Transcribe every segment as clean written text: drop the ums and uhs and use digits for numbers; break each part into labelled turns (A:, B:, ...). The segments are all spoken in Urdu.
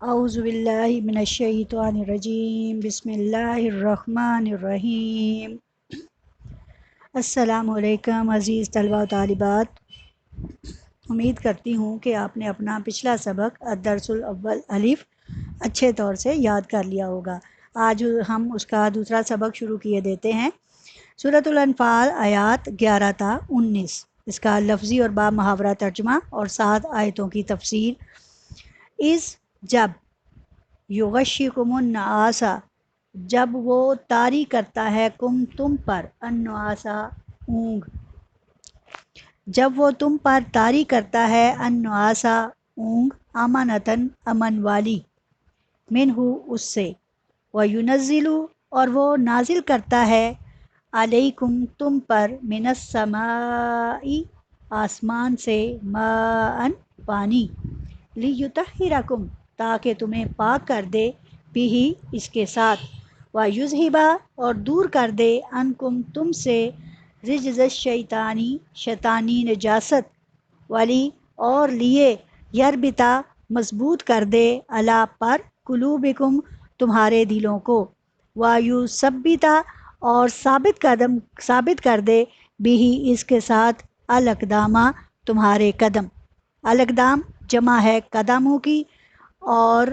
A: اعوذ باللہ من الشیطان الرجیم، بسم اللہ الرحمن الرحیم۔ السلام علیکم عزیز طلبہ و طالبات، امید کرتی ہوں کہ آپ نے اپنا پچھلا سبق الدرس الاول الف اچھے طور سے یاد کر لیا ہوگا۔ آج ہم اس کا دوسرا سبق شروع کیے دیتے ہیں۔ سورۃ الانفال آیات 11 تا 19، اس کا لفظی اور با محاورہ ترجمہ اور 7 آیتوں کی تفسیر۔ جب یغشکم النعاسا، جب وہ طاری کرتا ہے تم پر، النعاسا اونگ، جب وہ تم پر طاری کرتا ہے النعاسا اونگ، امانتاً امن والی، منہ اس سے، وینزل اور وہ نازل کرتا ہے، علیکم تم پر، من السماء آسمان سے، ماء پانی، لیطہرکم تاکہ تمہیں پاک کر دے، بھی اس کے ساتھ، ویذھبا اور دور کر دے، عنکم تم سے، رجز الشیطانی شیطانی نجاست، والی اور لیے، یربتا مضبوط کر دے، علی پر، قلوبکم تمہارے دلوں کو، وایثبتا اور ثابت کر دے، بھی اس کے ساتھ، الاقدامہ تمہارے قدم۔ الاقدام جمع ہے قدموں کی، اور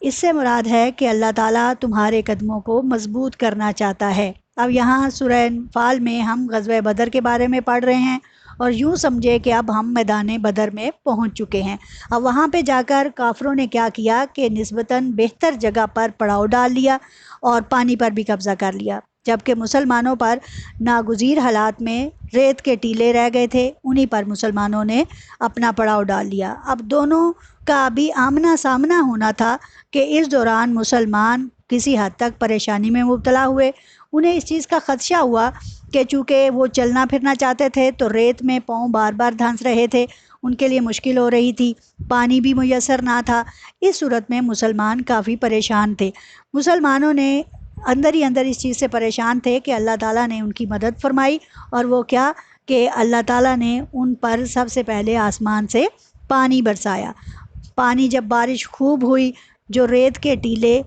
A: اس سے مراد ہے کہ اللہ تعالیٰ تمہارے قدموں کو مضبوط کرنا چاہتا ہے۔ اب یہاں سورہ انفال میں ہم غزوہ بدر کے بارے میں پڑھ رہے ہیں، اور یوں سمجھے کہ اب ہم میدان بدر میں پہنچ چکے ہیں۔ اب وہاں پہ جا کر کافروں نے کیا کیا کہ نسبتاً بہتر جگہ پر پڑاؤ ڈال لیا اور پانی پر بھی قبضہ کر لیا، جبکہ مسلمانوں پر ناگزیر حالات میں ریت کے ٹیلے رہ گئے تھے، انہی پر مسلمانوں نے اپنا پڑاؤ ڈال لیا۔ اب دونوں کا بھی آمنا سامنا ہونا تھا کہ اس دوران مسلمان کسی حد تک پریشانی میں مبتلا ہوئے۔ انہیں اس چیز کا خدشہ ہوا کہ چونکہ وہ چلنا پھرنا چاہتے تھے تو ریت میں پاؤں بار بار دھنس رہے تھے، ان کے لیے مشکل ہو رہی تھی، پانی بھی میسر نہ تھا۔ اس صورت میں مسلمان کافی پریشان تھے۔ مسلمانوں نے اندر ہی اندر اس چیز سے پریشان تھے کہ اللہ تعالیٰ نے ان کی مدد فرمائی، اور وہ کیا کہ اللہ تعالیٰ نے ان پر سب سے پہلے آسمان سے پانی برسایا۔ پانی جب بارش خوب ہوئی، جو ریت کے ٹیلے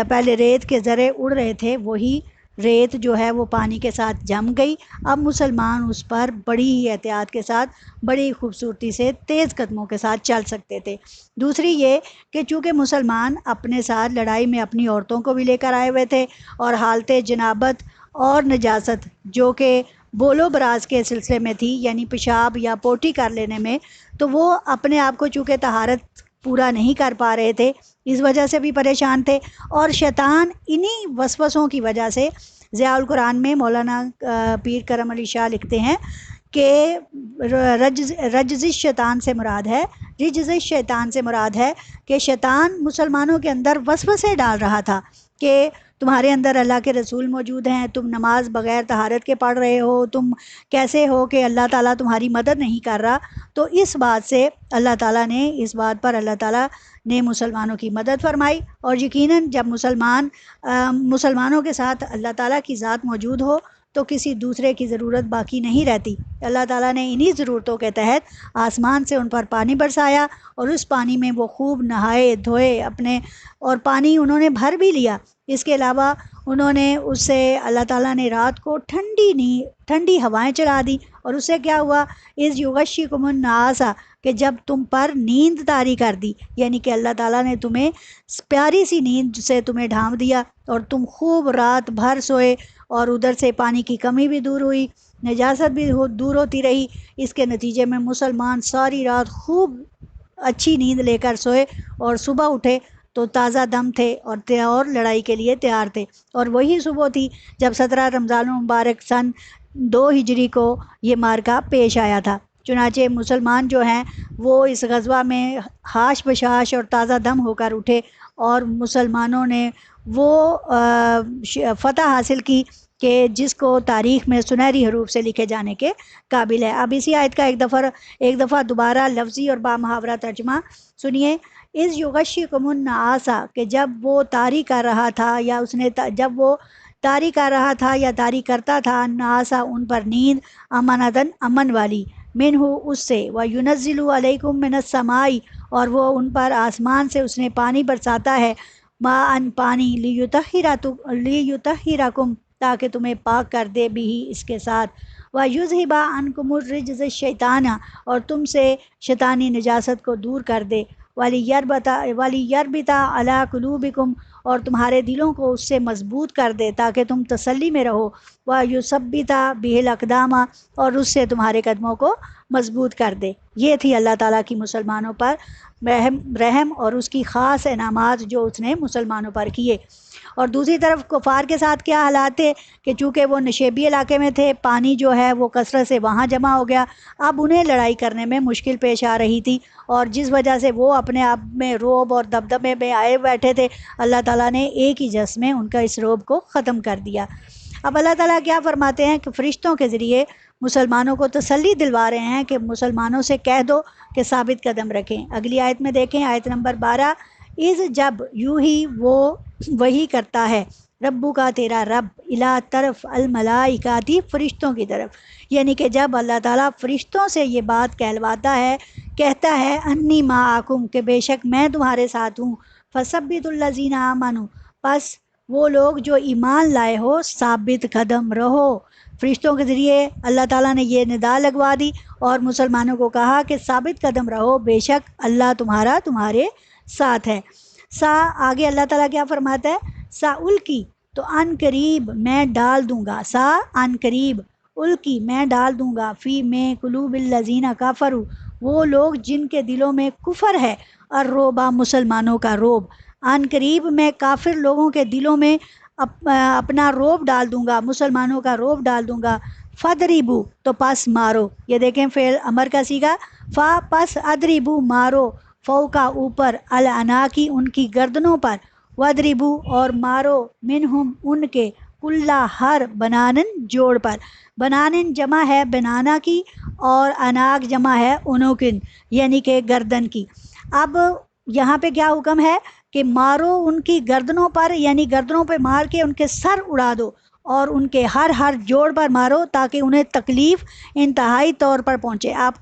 A: پہلے ریت کے ذرے اڑ رہے تھے، وہی ریت جو ہے وہ پانی کے ساتھ جم گئی۔ اب مسلمان اس پر بڑی ہی احتیاط کے ساتھ، بڑی خوبصورتی سے، تیز قدموں کے ساتھ چل سکتے تھے۔ دوسری یہ کہ چونکہ مسلمان اپنے ساتھ لڑائی میں اپنی عورتوں کو بھی لے کر آئے ہوئے تھے، اور حالت جنابت اور نجاست جو کہ بول و براز کے سلسلے میں تھی، یعنی پیشاب یا پوٹی کر لینے میں، تو وہ اپنے آپ کو چونکہ طہارت پورا نہیں کر پا رہے تھے، اس وجہ سے بھی پریشان تھے۔ اور شیطان انہی وسوسوں کی وجہ سے، ضیاء القرآن میں مولانا پیر کرم علی شاہ لکھتے ہیں کہ رجز شیطان سے مراد ہے، رجز شیطان سے مراد ہے کہ شیطان مسلمانوں کے اندر وسوسے ڈال رہا تھا کہ تمہارے اندر اللہ کے رسول موجود ہیں، تم نماز بغیر طہارت کے پڑھ رہے ہو، تم کیسے ہو کہ اللہ تعالیٰ تمہاری مدد نہیں کر رہا۔ تو اس بات سے اللہ تعالیٰ نے، اس بات پر اللہ تعالیٰ نے مسلمانوں کی مدد فرمائی، اور یقیناً جب مسلمانوں کے ساتھ اللہ تعالیٰ کی ذات موجود ہو تو کسی دوسرے کی ضرورت باقی نہیں رہتی۔ اللہ تعالیٰ نے انہی ضرورتوں کے تحت آسمان سے ان پر پانی برسایا، اور اس پانی میں وہ خوب نہائے دھوئے اپنے، اور پانی انہوں نے بھر بھی لیا۔ اس کے علاوہ انہوں نے اس سے، اللہ تعالیٰ نے رات کو ٹھنڈی ہوائیں چلا دی، اور اس سے کیا ہوا، اذ یغشکم النعاسا کہ جب تم پر نیند طاری کر دی، یعنی کہ اللہ تعالیٰ نے تمہیں پیاری سی نیند سے تمہیں ڈھانپ دیا، اور تم خوب رات بھر سوئے، اور ادھر سے پانی کی کمی بھی دور ہوئی، نجاست بھی دور ہوتی رہی۔ اس کے نتیجے میں مسلمان ساری رات خوب اچھی نیند لے کر سوئے، اور صبح اٹھے تو تازہ دم تھے، اور لڑائی کے لیے تیار تھے۔ اور وہی صبح تھی جب 17 رمضان المبارک سن 2 ہجری کو یہ معرکہ پیش آیا تھا۔ چنانچہ مسلمان جو ہیں وہ اس غزوہ میں حاش بشاش اور تازہ دم ہو کر اٹھے، اور مسلمانوں نے وہ فتح حاصل کی کہ جس کو تاریخ میں سنہری حروف سے لکھے جانے کے قابل ہے۔ اب اسی آیت کا ایک دفعہ دوبارہ لفظی اور با محاورہ ترجمہ سنیے۔ اذ یغشکم النعاسا کہ جب وہ طاری کر رہا تھا، یا جب وہ طاری کر رہا تھا یا طاری کرتا تھا، نعاسا ان پر نیند، امانتاً امن والی، منہ اس سے، وینزل علیکم من السماء اور وہ ان پر آسمان سے اس نے پانی برساتا ہے، ماء ان پانی، لیطہرکم تاکہ تمہیں پاک کر دے بھی اس کے ساتھ، وَیُذْہِبَ عَنْکُمُ الرِّجْزَ الشَّیطَانَ اور تم سے شیطانی نجاست کو دور کر دے، وَلِیَرْبِطَ عَلیٰ قُلُوبِکُم اور تمہارے دلوں کو اس سے مضبوط کر دے تاکہ تم تسلی میں رہو، وَیُثَبِّتَ بِهِ الْأَقْدَامَ اور اس سے تمہارے قدموں کو مضبوط کر دے۔ یہ تھی اللہ تعالیٰ کی مسلمانوں پر رحم اور اس کی خاص انعامات جو اس نے مسلمانوں پر کیے۔ اور دوسری طرف کفار کے ساتھ کیا حالات تھے کہ چونکہ وہ نشیبی علاقے میں تھے، پانی جو ہے وہ کثرت سے وہاں جمع ہو گیا، اب انہیں لڑائی کرنے میں مشکل پیش آ رہی تھی، اور جس وجہ سے وہ اپنے آپ میں رعب اور دبدبے میں آئے بیٹھے تھے، اللہ تعالیٰ نے ایک ہی جس میں ان کا اس رعب کو ختم کر دیا۔ اب اللہ تعالیٰ کیا فرماتے ہیں کہ فرشتوں کے ذریعے مسلمانوں کو تسلی دلوا رہے ہیں کہ مسلمانوں سے کہہ دو کہ ثابت قدم رکھیں۔ اگلی آیت میں دیکھیں، آیت نمبر 12، جب یوں ہی وہ وہی کرتا ہے ربو کا تیرا رب الا طرف الملائکاتی فرشتوں کی طرف، یعنی کہ جب اللہ تعالیٰ فرشتوں سے یہ بات کہلواتا ہے، کہتا ہے انی معکم کہ بے شک میں تمہارے ساتھ ہوں، فثبت الذین آمنوا پس وہ لوگ جو ایمان لائے ہو ثابت قدم رہو۔ فرشتوں کے ذریعے اللہ تعالیٰ نے یہ ندا لگوا دی اور مسلمانوں کو کہا کہ ثابت قدم رہو، بے شک اللہ تمہارے ساتھ ہے۔ آگے اللہ تعالیٰ کیا فرماتا ہے، الکی تو ان قریب میں ڈال دوں گا، ان قریب، الکی میں ڈال دوں گا، فی میں قلوب الذین کفروا وہ لوگ جن کے دلوں میں کفر ہے، الرعب مسلمانوں کا رعب، ان قریب میں کافر لوگوں کے دلوں میں اپنا رعب ڈال دوں گا، مسلمانوں کا رعب ڈال دوں گا، فَضْرِبُوا تو پس مارو، یہ دیکھیں فعل امر کا صیغہ، پس اضربوا مارو، فوقا اوپر، العناقی ان کی گردنوں پر، وَضْرِبُوا اور مارو، منہم ان کے، کلا ہر بنانن جوڑ پر، بنانن جمع ہے بنانا کی اور اناق جمع ہے انوکن یعنی کہ گردن کی۔ اب یہاں پہ کیا حکم ہے کہ مارو ان کی گردنوں پر، یعنی گردنوں پہ مار کے ان کے سر اڑا دو، اور ان کے ہر جوڑ پر مارو تاکہ انہیں تکلیف انتہائی طور پر پہنچے۔ آپ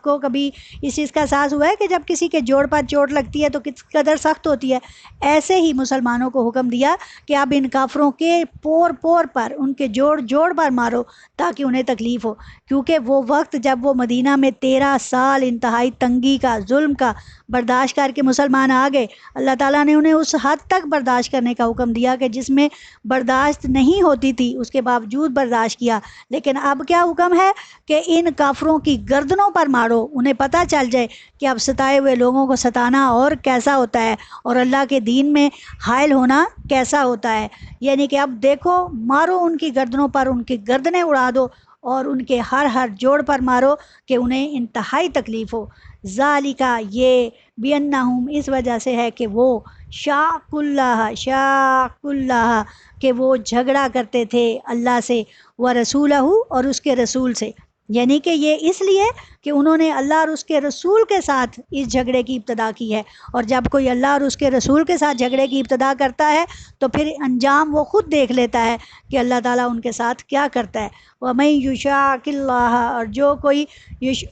A: کو کبھی اس چیز کا احساس ہوا ہے کہ جب کسی کے جوڑ پر چوٹ لگتی ہے تو کس قدر سخت ہوتی ہے؟ ایسے ہی مسلمانوں کو حکم دیا کہ اب ان کافروں کے پور پر، ان کے جوڑ پر مارو تاکہ انہیں تکلیف ہو، کیونکہ وہ وقت جب وہ مدینہ میں 13 سال انتہائی تنگی کا، ظلم کا برداشت کر کے مسلمان آ گئے، اللہ تعالیٰ نے انہیں اس حد تک برداشت کرنے کا حکم دیا کہ جس میں برداشت نہیں ہوتی تھی اس کے باوجود برداشت کیا، لیکن اب کیا حکم ہے کہ ان کافروں کی گردنوں پر مارو، انہیں پتہ چل جائے کہ اب ستائے ہوئے لوگوں کو ستانا اور کیسا ہوتا ہے اور اللہ کے دین میں حائل ہونا کیسا ہوتا ہے، یعنی کہ اب دیکھو، مارو ان کی گردنوں پر، ان کی گردنیں اڑا دو اور ان کے ہر جوڑ پر مارو کہ انہیں انتہائی تکلیف ہو۔ ذالکہ یہ بینہم اس وجہ سے ہے کہ وہ شاق اللہ کہ وہ جھگڑا کرتے تھے اللہ سے، ورسولہ اور اس کے رسول سے، یعنی کہ یہ اس لیے کہ انہوں نے اللہ اور اس کے رسول کے ساتھ اس جھگڑے کی ابتدا کی ہے، اور جب کوئی اللہ اور اس کے رسول کے ساتھ جھگڑے کی ابتدا کرتا ہے تو پھر انجام وہ خود دیکھ لیتا ہے کہ اللہ تعالیٰ ان کے ساتھ کیا کرتا ہے۔ وَمَن یُشَاقِ اللَّهَ اور جو کوئی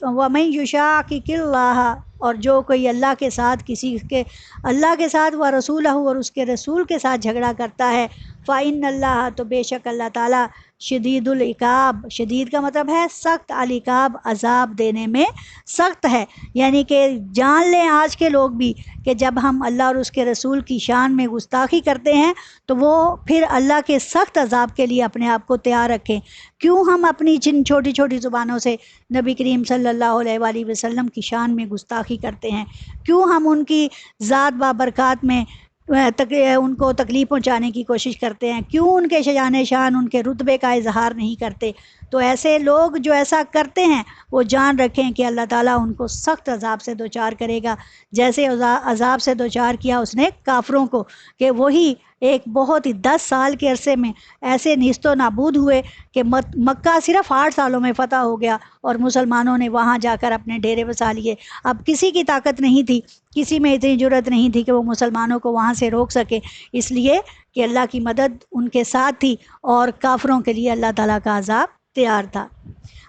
A: وَمَن یُشَاقِقِ اللَّهَ اور جو کوئی اللہ کے ساتھ اللہ کے ساتھ وَرَسُولَهُ اور اس کے رسول کے ساتھ جھگڑا کرتا ہے، فَإِنَّ اللَّهَ تو بے شک اللہ تعالیٰ شدید العقاب، شدید کا مطلب ہے سخت، العقاب عذاب دینے میں سخت ہے، یعنی کہ جان لیں آج کے لوگ بھی کہ جب ہم اللہ اور اس کے رسول کی شان میں گستاخی کرتے ہیں تو وہ پھر اللہ کے سخت عذاب کے لیے اپنے آپ کو تیار رکھیں۔ کیوں ہم اپنی جن چھوٹی چھوٹی زبانوں سے نبی کریم صلی اللہ علیہ وآلہ وسلم کی شان میں گستاخی کرتے ہیں؟ کیوں ہم ان کی ذات بابرکات میں ان کو تکلیف پہنچانے کی کوشش کرتے ہیں؟ کیوں ان کے شجان شان، ان کے رتبے کا اظہار نہیں کرتے؟ تو ایسے لوگ جو ایسا کرتے ہیں وہ جان رکھیں کہ اللہ تعالیٰ ان کو سخت عذاب سے دوچار کرے گا، جیسے عذاب سے دوچار کیا اس نے کافروں کو، کہ وہی ایک بہت ہی 10 سال کے عرصے میں ایسے نیست و نابود ہوئے کہ مکہ صرف 8 سالوں میں فتح ہو گیا اور مسلمانوں نے وہاں جا کر اپنے ڈیرے بسا لیے۔ اب کسی کی طاقت نہیں تھی، کسی میں اتنی جرت نہیں تھی کہ وہ مسلمانوں کو وہاں سے روک سکے، اس لیے کہ اللہ کی مدد ان کے ساتھ تھی اور کافروں کے لیے اللہ تعالیٰ کا عذاب تیار تھا۔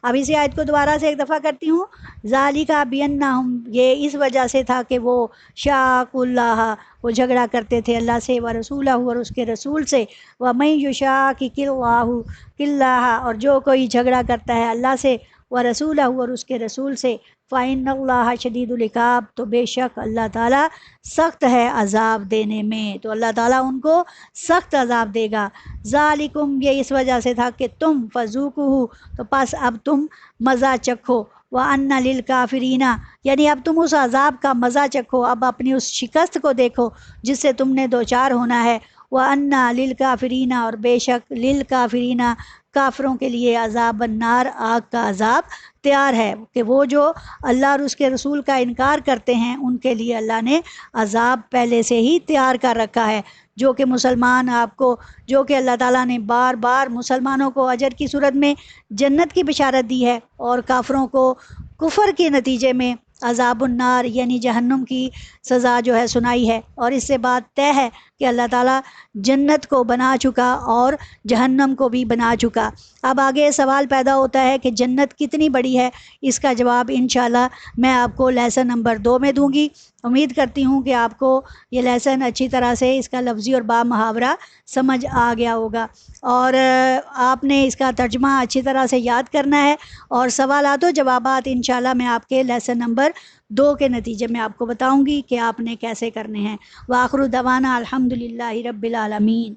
A: اب اسی آیت کو دوبارہ سے ایک دفعہ کرتی ہوں. ذالکا بینہم، یہ اس وجہ سے تھا کہ وہ شاق اللہ، وہ جھگڑا کرتے تھے اللہ سے، و رسولہ، اور اس کے رسول سے. ومن یشاقق اللہ، اور جو کوئی جھگڑا کرتا ہے اللہ سے، و رسولہ، اور اس کے رسول سے، فإن اللہ شدید العقاب، تو بے شک اللہ تعالیٰ سخت ہے عذاب دینے میں، تو اللہ تعالیٰ ان کو سخت عذاب دے گا. ذالکم، یہ اس وجہ سے تھا کہ تم، فذوقوہ، تو پس اب تم مزہ چکھو، وَأَنَّ لِلْكَافِرِينَ، یعنی اب تم اس عذاب کا مزہ چکھو، اب اپنی اس شکست کو دیکھو جس سے تم نے دوچار ہونا ہے. وَأَنَّ لِلْكَافِرِينَ، اور بے شک لِلْكَافِرِينَ، کافروں کے لیے، عذاب النار، آگ کا عذاب تیار ہے، کہ وہ جو اللہ اور اس کے رسول کا انکار کرتے ہیں ان کے لیے اللہ نے عذاب پہلے سے ہی تیار کر رکھا ہے. جو کہ مسلمان آپ کو، جو کہ اللہ تعالیٰ نے بار بار مسلمانوں کو اجر کی صورت میں جنت کی بشارت دی ہے، اور کافروں کو کفر کے نتیجے میں عذاب النار یعنی جہنم کی سزا جو ہے سنائی ہے. اور اس سے بات طے ہے کہ اللہ تعالیٰ جنت کو بنا چکا اور جہنم کو بھی بنا چکا. اب آگے سوال پیدا ہوتا ہے کہ جنت کتنی بڑی ہے. اس کا جواب انشاءاللہ میں آپ کو لیسن نمبر 2 میں دوں گی. امید کرتی ہوں کہ آپ کو یہ لیسن اچھی طرح سے اس کا لفظی اور با محاورہ سمجھ آ گیا ہوگا، اور آپ نے اس کا ترجمہ اچھی طرح سے یاد کرنا ہے، اور سوالات و جوابات انشاءاللہ میں آپ کے لیسن نمبر 2 کے نتیجے میں آپ کو بتاؤں گی کہ آپ نے کیسے کرنے ہیں. وآخر دعوانا الحمدللہ رب العالمین.